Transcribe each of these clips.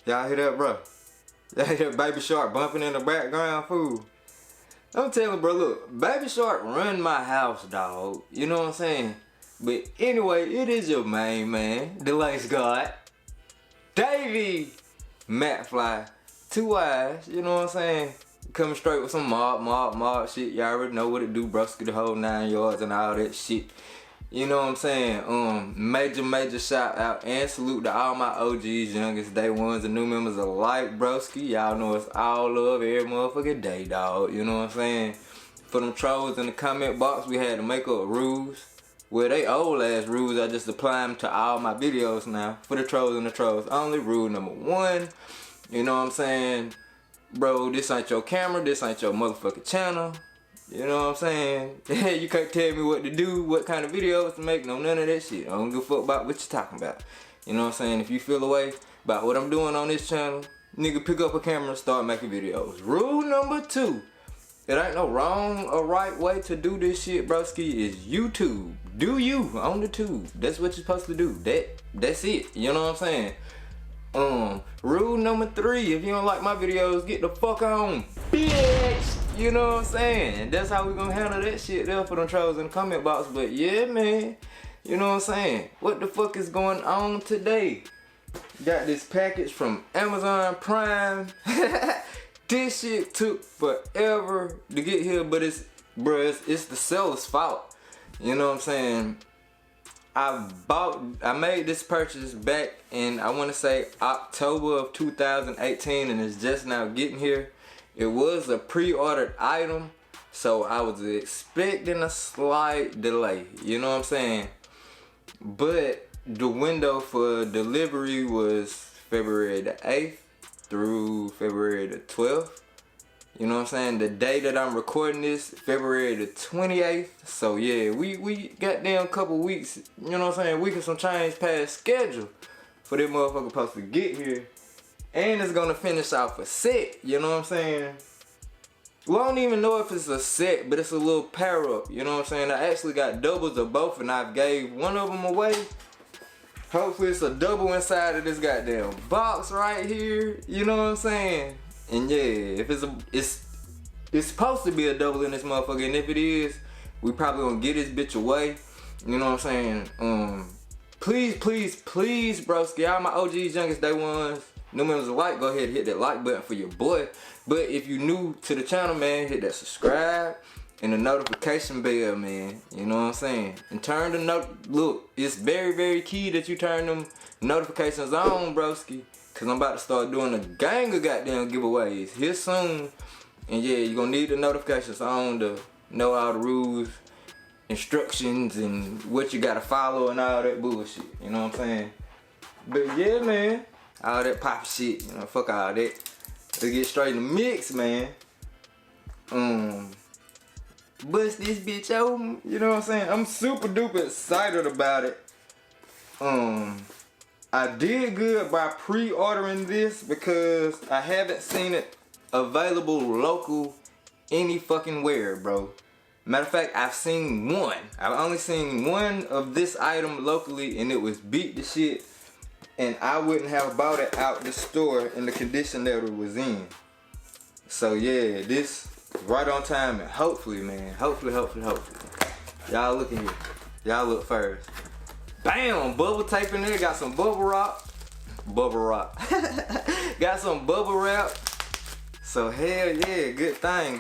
Y'all hear that, bro? Y'all hear Baby Shark bumping in the background, fool? I'm telling bro, look, Baby Shark run my house, dog. You know what I'm saying? But anyway, it is your main man, the Lace God, DaveyMcFlyy, 2 eyes, you know what I'm saying? Coming straight with some mob shit. Y'all already know what it do, broski, the whole 9 yards and all that shit. You know what I'm saying? Major shout out and salute to all my OGs, youngest day ones, and new members alike, broski. Y'all know it's all love every motherfucking day, dog. You know what I'm saying? For them trolls in the comment box, we had to make up rules. Well, they old ass rules. I just apply them to all my videos now. For the trolls and the trolls only. Rule number 1. You know what I'm saying? Bro, this ain't your camera. This ain't your motherfucking channel. You know what I'm saying? You can't tell me what to do, what kind of videos to make, no none of that shit. I don't give a fuck about what you talking about. You know what I'm saying? If you feel away about what I'm doing on this channel, nigga, pick up a camera and start making videos. Rule number 2. It ain't no wrong or right way to do this shit, broski. Is YouTube. Do you on the tube. That's what you're supposed to do. That's it. You know what I'm saying? Rule number 3. If you don't like my videos, get the fuck on, bitch. You know what I'm saying? That's how we gonna handle that shit there for them trolls in the comment box. But yeah, man, you know what I'm saying? What the fuck is going on today? Got this package from Amazon Prime. This shit took forever to get here, but it's the seller's fault. You know what I'm saying? I made this purchase back in, I want to say, October of 2018, and it's just now getting here. It was a pre-ordered item, so I was expecting a slight delay, you know what I'm saying? But the window for delivery was February the 8th through February the 12th. You know what I'm saying? The day that I'm recording this, February the 28th. So yeah, we got down a couple weeks, you know what I'm saying? Week and some change past schedule for this motherfucker supposed to get here. And it's gonna finish off a set, you know what I'm saying? Well, I don't even know if it's a set, but it's a little pair up, you know what I'm saying? I actually got doubles of both, and I gave one of them away. Hopefully it's a double inside of this goddamn box right here, you know what I'm saying? And yeah, if it's supposed to be a double in this motherfucker, and if it is, we probably gonna get this bitch away, you know what I'm saying? Please, broski, all my OGs, youngest day ones, new members alike, go ahead and hit that like button for your boy. But if you new to the channel, man, hit that subscribe and the notification bell, man. You know what I'm saying? And turn the look, it's very key that you turn them notifications on, broski. Cause I'm about to start doing a gang of goddamn giveaways here soon. And yeah, you're gonna need the notifications on to know all the rules, instructions, and what you gotta follow and all that bullshit. You know what I'm saying? But yeah, man. All that pop shit, you know, fuck all that. Let's get straight in the mix, man. Bust this bitch open, you know what I'm saying? I'm super duper excited about it. I did good by pre-ordering this because I haven't seen it available local any fucking where, bro. Matter of fact, I've seen one. I've only seen one of this item locally, and it was beat to shit. And I wouldn't have bought it out the store in the condition that it was in. So yeah, this right on time, and hopefully, man, hopefully. Y'all look in here. Y'all look first. Bam! Bubble tape in there. Got some bubble rock. Got some bubble wrap. So hell yeah, good thing.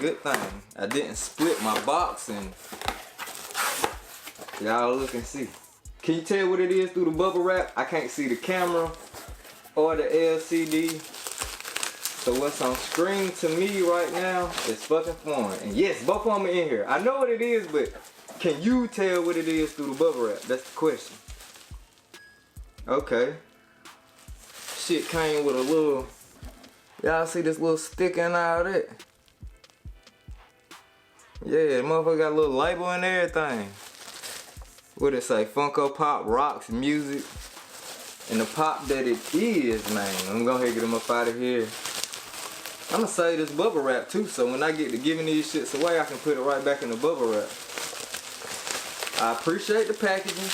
I didn't split my box, and y'all look and see. Can you tell what it is through the bubble wrap? I can't see the camera or the LCD. So what's on screen to me right now is fucking foreign. And yes, both of them are in here. I know what it is, but can you tell what it is through the bubble wrap? That's the question. Okay. Shit came with a little, y'all see this little sticker and all that? Yeah, the motherfucker got a little label and everything. What it say? Funko Pop rocks music. And the pop that it is, man. I'm gonna get them up out of here. I'm gonna save this bubble wrap too, so when I get to giving these shits away, I can put it right back in the bubble wrap. I appreciate the packaging.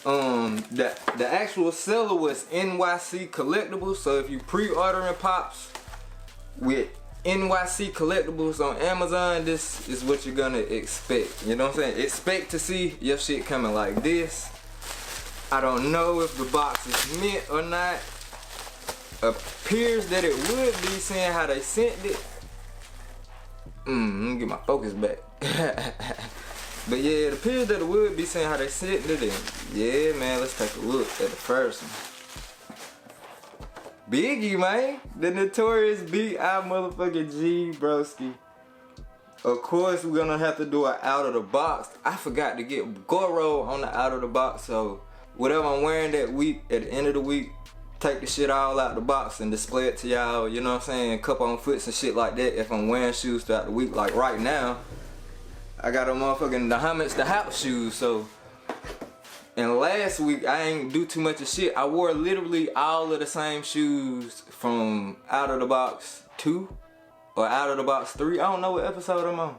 The actual seller was NYC Collectibles. So if you pre-ordering Pops with NYC Collectibles on Amazon, this is what you're gonna expect. You know what I'm saying? Expect to see your shit coming like this. I don't know if the box is mint or not. Appears that it would be, seeing how they sent it. Let me get my focus back. But yeah, it appears that it would be, seeing how they sent it. And yeah, man, let's take a look at the first one. Biggie, man. The notorious B.I. motherfucking G, broski. Of course, we're gonna have to do an out of the box. I forgot to get Goro on the out of the box, so whatever I'm wearing that week, at the end of the week, take the shit all out the box and display it to y'all, you know what I'm saying? Cup on foots and shit like that if I'm wearing shoes throughout the week. Like right now, I got a motherfucking the house shoes, so. And last week, I ain't do too much of shit. I wore literally all of the same shoes from out of the box 2 or out of the box 3. I don't know what episode I'm on.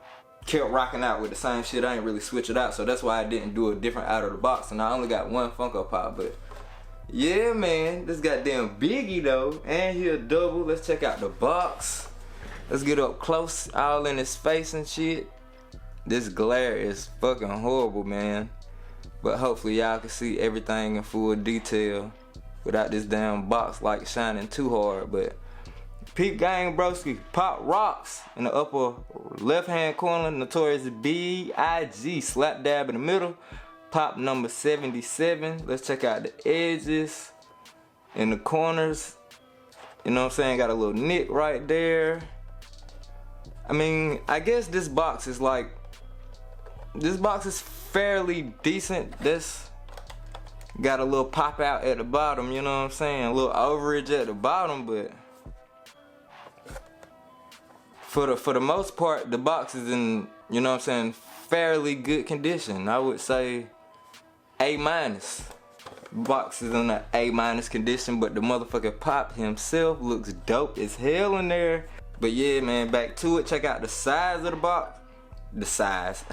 Kept rocking out with the same shit. I ain't really switch it out, so that's why I didn't do a different out of the box. And I only got one Funko Pop, but yeah, man, this goddamn Biggie though, and he a double. Let's check out the box. Let's get up close, all in his face and shit. This glare is fucking horrible, man. But hopefully y'all can see everything in full detail without this damn box light shining too hard. But peep gang broski, Pop rocks in the upper left hand corner, notorious B.I.G. slap dab in the middle. Pop number 77. Let's check out the edges in the corners. You know what I'm saying? Got a little nick right there. I mean, I guess this box is fairly decent. This got a little pop out at the bottom, you know what I'm saying? A little overage at the bottom, but for the most part, the box is in, you know what I'm saying, fairly good condition. I would say A-. Box is in an A- condition, but the motherfucking Pop himself looks dope as hell in there. But yeah, man, back to it. Check out the size of the box. The size.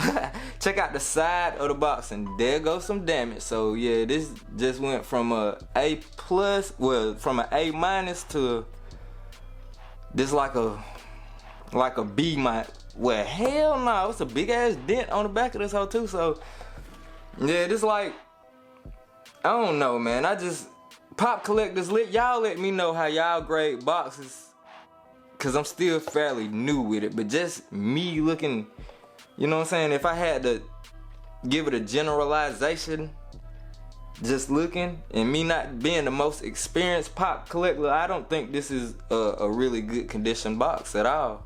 Check out the side of the box, and there goes some damage. So yeah, this just went from a A+, well, from an A- to this like a B-. Well, hell no, it's a big ass dent on the back of this hoe too. So yeah, this like, I don't know, man. Pop collectors, y'all let me know how y'all grade boxes, cause I'm still fairly new with it. But just me looking, you know what I'm saying, if I had to give it a generalization, just looking, and me not being the most experienced Pop collector, I don't think this is a really good condition box at all.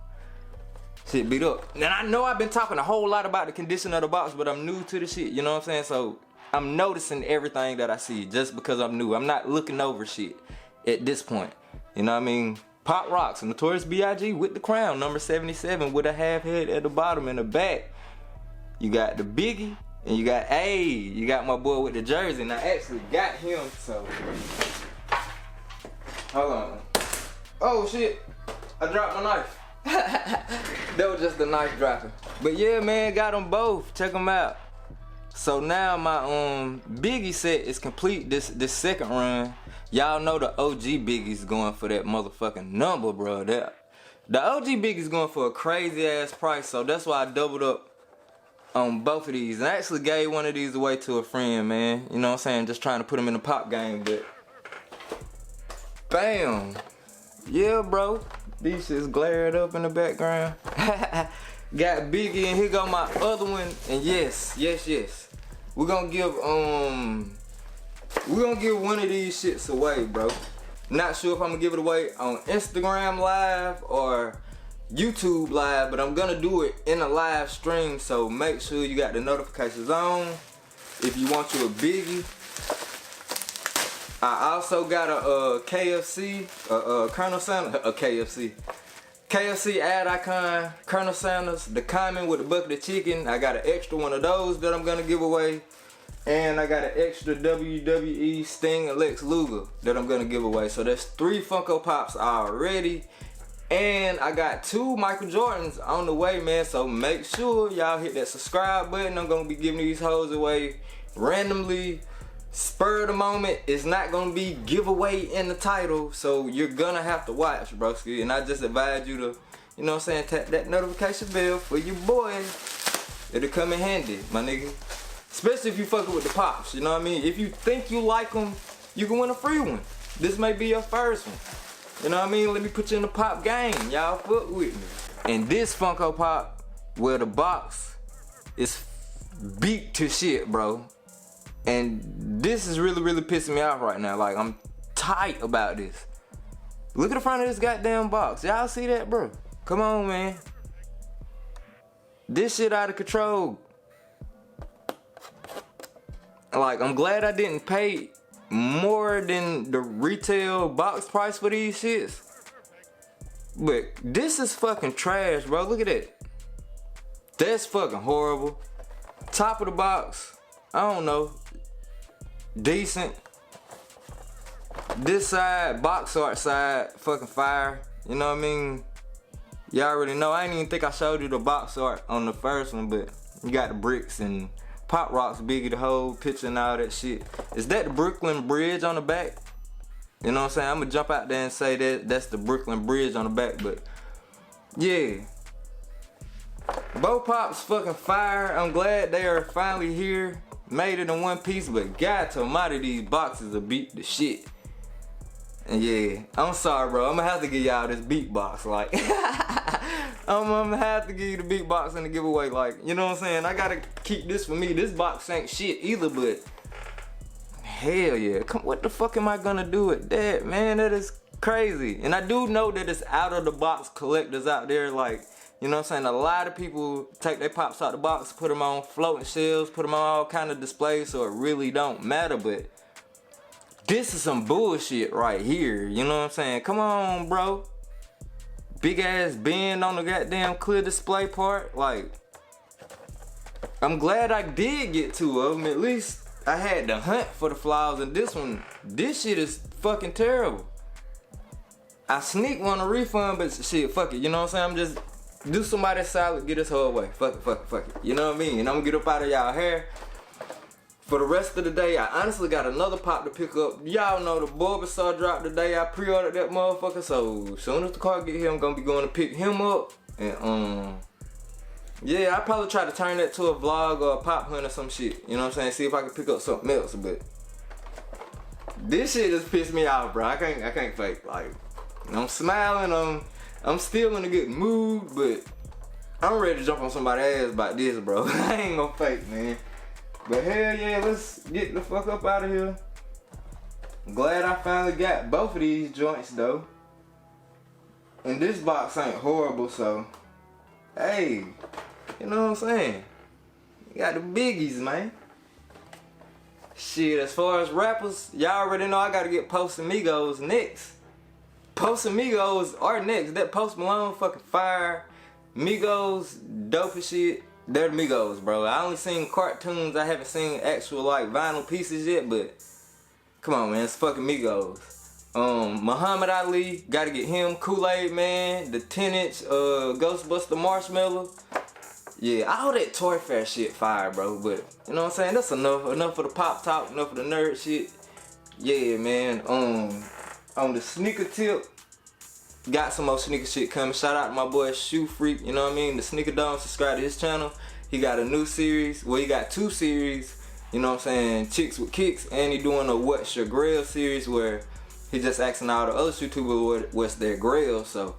Shit beat up. Now I know I've been talking a whole lot about the condition of the box, but I'm new to the shit, you know what I'm saying? So I'm noticing everything that I see just because I'm new. I'm not looking over shit at this point, you know what I mean? Pop rocks, notorious B.I.G. with the crown, number 77, with a half head at the bottom and the back. You got the Biggie, and you got you got my boy with the jersey, and I actually got him, so. Hold on. Oh shit, I dropped my knife. That was just the knife dropping. But yeah, man, got them both. Check them out. So now my Biggie set is complete. This second run. Y'all know the OG Biggie's going for that motherfucking number, bro. The OG Biggie's going for a crazy ass price, so that's why I doubled up on both of these. And I actually gave one of these away to a friend, man. You know what I'm saying? Just trying to put him in the Pop game, but bam. Yeah, bro. These shits glared up in the background. Got Biggie, and here go my other one. And yes. We're gonna give one of these shits away, bro. Not sure if I'm gonna give it away on Instagram Live or YouTube Live, but I'm gonna do it in a live stream, so make sure you got the notifications on if you want you a Biggie. I also got a KFC, Colonel Sanders, KFC ad icon, Colonel Sanders, the Common with the bucket of chicken. I got an extra one of those that I'm gonna give away. And I got an extra WWE Sting and Lex Luger that I'm gonna give away. So that's 3 Funko Pops already. And I got 2 Michael Jordans on the way, man. So make sure y'all hit that subscribe button. I'm gonna be giving these hoes away randomly spur of the moment. It's not gonna be giveaway in the title, so you're gonna have to watch, broski. And I just advise you to, you know what I'm saying, tap that notification bell for your boy. It'll come in handy, my nigga. Especially if you fucking with the pops, you know what I mean? If you think you like them, you can win a free one. This may be your first one. You know what I mean? Let me put you in the pop game. Y'all fuck with me. And this Funko Pop, where the box is beat to shit, bro. And this is really pissing me off right now. Like, I'm tight about this. Look at the front of this goddamn box. Y'all see that, bro? Come on, man. This shit out of control. Like, I'm glad I didn't pay more than the retail box price for these shits. But this is fucking trash, bro. Look at that. That's fucking horrible. Top of the box, I don't know. Decent. This side, box art side, fucking fire. You know what I mean? Y'all already know. I didn't even think I showed you the box art on the first one, but you got the bricks and pop rocks, Biggie the whole picture and all that shit. Is that the Brooklyn Bridge on the back? You know what I'm saying? I'm gonna jump out there and say that that's the Brooklyn Bridge on the back, but yeah. Both pops fucking fire. I'm glad they are finally here. Made it in one piece, but God almighty, these boxes will beat the shit. And yeah, I'm sorry, bro. I'm gonna have to give y'all this beatbox. Like, I'm gonna have to give you the beatbox in the giveaway. Like, you know what I'm saying? I gotta keep this for me. This box ain't shit either, but hell yeah. What the fuck am I gonna do with that, man? That is crazy. And I do know that it's out of the box collectors out there. Like, you know what I'm saying? A lot of people take their pops out the box, put them on floating shelves, put them on all kind of displays, so it really don't matter. But this is some bullshit right here. You know what I'm saying? Come on, bro. Big ass bend on the goddamn clear display part. Like, I'm glad I did get two of them. At least I had to hunt for the flaws in this one. This shit is fucking terrible. I sneak one a refund, but shit, fuck it. You know what I'm saying? I'm just do somebody solid, get this whole away. Fuck it. You know what I mean? And I'm gonna get up out of y'all hair. For the rest of the day, I honestly got another pop to pick up. Y'all know the Bulbasaur dropped today. I pre-ordered that motherfucker, so as soon as the car get here, I'm gonna be going to pick him up. And yeah, I probably try to turn that to a vlog or a pop hunt or some shit. You know what I'm saying? See if I can pick up something else. But this shit just pissed me off, bro. I can't fake. Like, I'm smiling. I'm still in a good mood, but I'm ready to jump on somebody's ass about this, bro. I ain't gonna fake, man. But hell yeah, let's get the fuck up out of here. I'm glad I finally got both of these joints though. And this box ain't horrible, so hey, you know what I'm saying? You got the biggies, man. Shit, as far as rappers, y'all already know I gotta get Post Amigos next. Post Amigos are next. That Post Malone fucking fire. Migos, dope as shit. They're the Migos, bro. I only seen cartoons. I haven't seen actual like vinyl pieces yet, but come on, man, it's fucking Migos. Muhammad Ali, gotta get him. Kool-Aid Man, the 10-inch Ghostbuster Marshmallow. Yeah, all that Toy Fair shit fire, bro. But you know what I'm saying? That's enough. Enough for the pop talk. Enough for the nerd shit. Yeah, man. On the sneaker tip, got some more sneaker shit coming. Shout out to my boy Shoe Freak, you know what I mean? The Sneaker Dome, subscribe to his channel. He got a new series. Well, he got two series, you know what I'm saying? Chicks with Kicks, and he doing a What's Your Grail series where he just asking all the other YouTubers what's their grail. So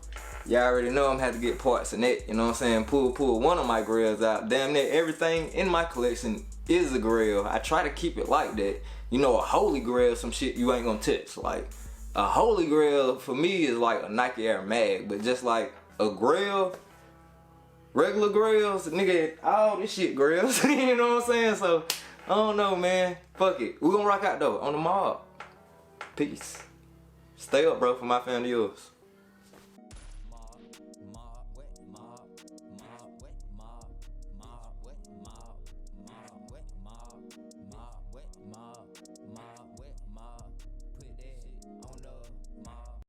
y'all already know I'm had to get parts in that, you know what I'm saying? Pull one of my grails out. Damn near everything in my collection is a grail. I try to keep it like that. You know, a holy grail, some shit you ain't gonna touch. Like, a holy grail for me is like a Nike Air Mag, but just like a grail, regular grails, nigga, all this shit grails, you know what I'm saying? So, I don't know, man. Fuck it. We gonna rock out though, on the mob. Peace. Stay up, bro, for my family, yours.